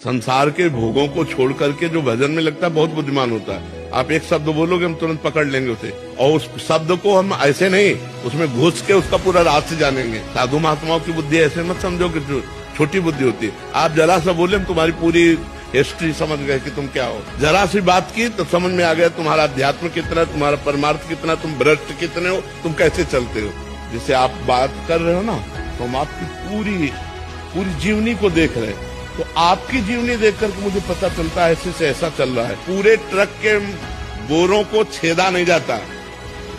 संसार के भोगों को छोड़ करके जो भजन में लगता है बहुत बुद्धिमान होता है। आप एक शब्द बोलोगे हम तुरंत पकड़ लेंगे उसे, और उस शब्द को हम ऐसे नहीं उसमें घुस के उसका पूरा राज जानेंगे। साधु महात्माओं की बुद्धि ऐसे मत समझो कि छोटी बुद्धि होती है। आप जरा सा बोले हम तुम्हारी पूरी हिस्ट्री समझ गए कि तुम क्या हो। जरा सी बात की तो समझ में आ गया तुम्हारा अध्यात्म कितना, तुम्हारा परमार्थ कितना, तुम भ्रष्ट कितने हो, तुम कैसे चलते हो। जिससे आप बात कर रहे हो ना, तो हम आपकी पूरी जीवनी को देख रहे हैं। तो आपकी जीवनी देख करके मुझे पता चलता है ऐसे से ऐसा चल रहा है। पूरे ट्रक के बोरों को छेदा नहीं जाता,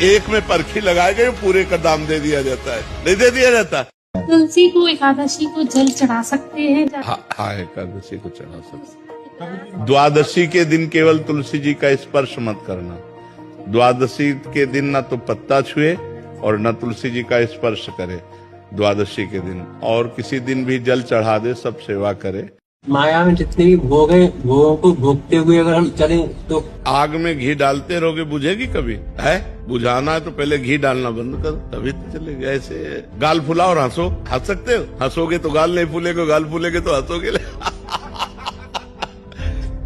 एक में परखी लगाए गए पूरे का दाम दे दिया जाता है, नहीं दे दिया जाता। तुलसी को एकादशी को जल चढ़ा सकते हैं? हाँ, एकादशी को चढ़ा सकते हैं। द्वादशी के दिन केवल तुलसी जी का स्पर्श मत करना। द्वादशी के दिन ना तो पत्ता छुए और न तुलसी जी का स्पर्श करे द्वादशी के दिन। और किसी दिन भी जल चढ़ा दे, सब सेवा करे। माया में जितने भी भोग हैं, भोगों को भोगते हुए अगर हम चलें तो आग में घी डालते रहोगे, बुझेगी कभी? है बुझाना है तो पहले घी डालना बंद करो, तभी तो चलेगा। ऐसे गाल फुलाओ और हंसो, हंस सकते हो? हंसोगे तो गाल नहीं फूलेगा, गाल फूलेगे तो हंसोगे।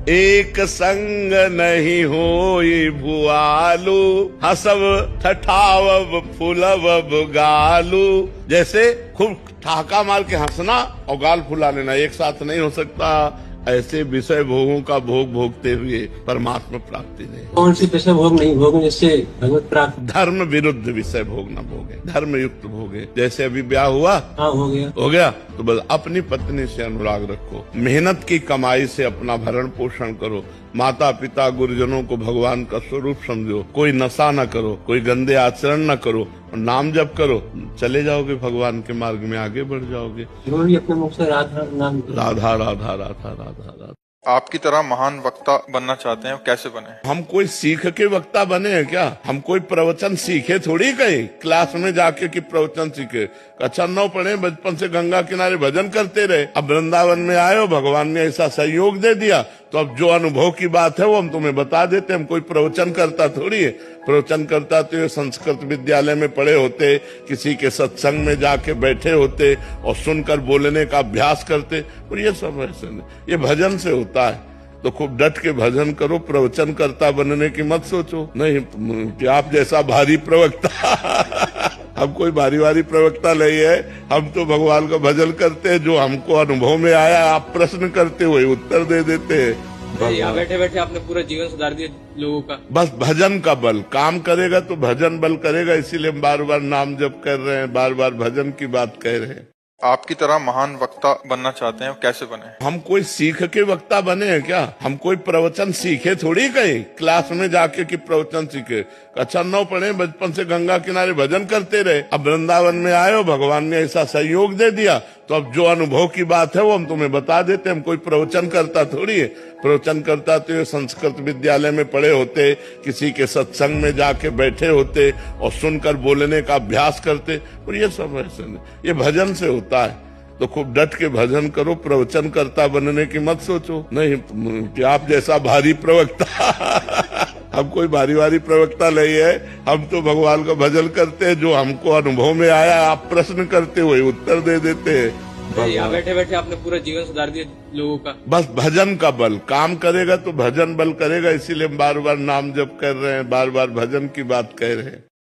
एक संग नहीं होई भुआलू, हसब ठठावब फुलवब गालू। जैसे खूब ठहाका मार के हंसना और गाल फुला लेना एक साथ नहीं हो सकता। ऐसे विषय भोगों का भोग भोगते हुए परमात्मा प्राप्ति नहीं। कौन सी विषय भोग नहीं भोग जिससे भगवत प्राप्ति? धर्म विरुद्ध विषय भोग न भोगे, धर्म युक्त भोगे। जैसे अभी ब्याह हुआ, हाँ हो गया तो बस अपनी पत्नी से अनुराग रखो, मेहनत की कमाई से अपना भरण पोषण करो, माता पिता गुरुजनों को भगवान का स्वरूप समझो, कोई नशा न करो, कोई गंदे आचरण न करो, नाम जप करो, चले जाओगे भगवान के मार्ग में, आगे बढ़ जाओगे। भी अपने मुख से राधा नाम, राधा राधा राधा राधा राधा। आपकी तरह महान वक्ता बनना चाहते हैं, कैसे बने? हम कोई सीख के वक्ता बने हैं क्या? हम कोई प्रवचन सीखे थोड़ी कहीं क्लास में जाके कि प्रवचन सीखे। अच्छा 9 पढ़े, बचपन से गंगा किनारे भजन करते रहे। अब वृंदावन में आए हो, भगवान ने ऐसा सहयोग दे दिया, तो अब जो अनुभव की बात है वो हम तुम्हें बता देते। हम कोई प्रवचन करता थोड़ी है। प्रवचन करता तो ये संस्कृत विद्यालय में पढ़े होते, किसी के सत्संग में जाके बैठे होते और सुनकर बोलने का अभ्यास करते। और ये सब ऐसे नहीं, ये भजन से होता है। तो खूब डट के भजन करो, प्रवचन करता बनने की मत सोचो। नहीं कि आप जैसा भारी प्रवक्ता हम कोई भारी प्रवक्ता नहीं है। हम तो भगवान का भजन करते हैं, जो हमको अनुभव में आया। आप प्रश्न करते हुए उत्तर दे देते हैं। यहाँ बैठे बैठे आपने पूरा जीवन सुधार दिया लोगों का। बस भजन का बल काम करेगा तो भजन बल करेगा। इसीलिए हम बार बार नाम जप कर रहे हैं, बार बार भजन की बात कह रहे हैं। आपकी तरह महान वक्ता बनना चाहते हैं, कैसे बने? हम कोई सीख के वक्ता बने हैं क्या? हम कोई प्रवचन सीखे थोड़ी कहीं क्लास में जाके कि प्रवचन सीखे। अच्छा 9 पढ़े, बचपन से गंगा किनारे भजन करते रहे। अब वृंदावन में आए हो, भगवान ने ऐसा सहयोग दे दिया, तो अब जो अनुभव की बात है वो हम तुम्हें बता देते। हम कोई प्रवचन करता थोड़ी है। प्रवचन करता तो ये संस्कृत विद्यालय में पढ़े होते, किसी के सत्संग में जाके बैठे होते और सुनकर बोलने का अभ्यास करते। और ये सब ऐसे नहीं, ये भजन से होता है। तो खूब डट के भजन करो, प्रवचन करता बनने की मत सोचो। नहीं कि आप जैसा भारी प्रवक्ता हम कोई भारी प्रवक्ता नहीं है। हम तो भगवान का भजन करते हैं, जो हमको अनुभव में आया। आप प्रश्न करते हुए उत्तर दे देते हैं। यहाँ बैठे बैठे आपने पूरा जीवन सुधार दिया लोगों का। बस भजन का बल काम करेगा तो भजन बल करेगा। इसीलिए हम बार बार नाम जप कर रहे हैं, बार बार भजन की बात कह रहे हैं।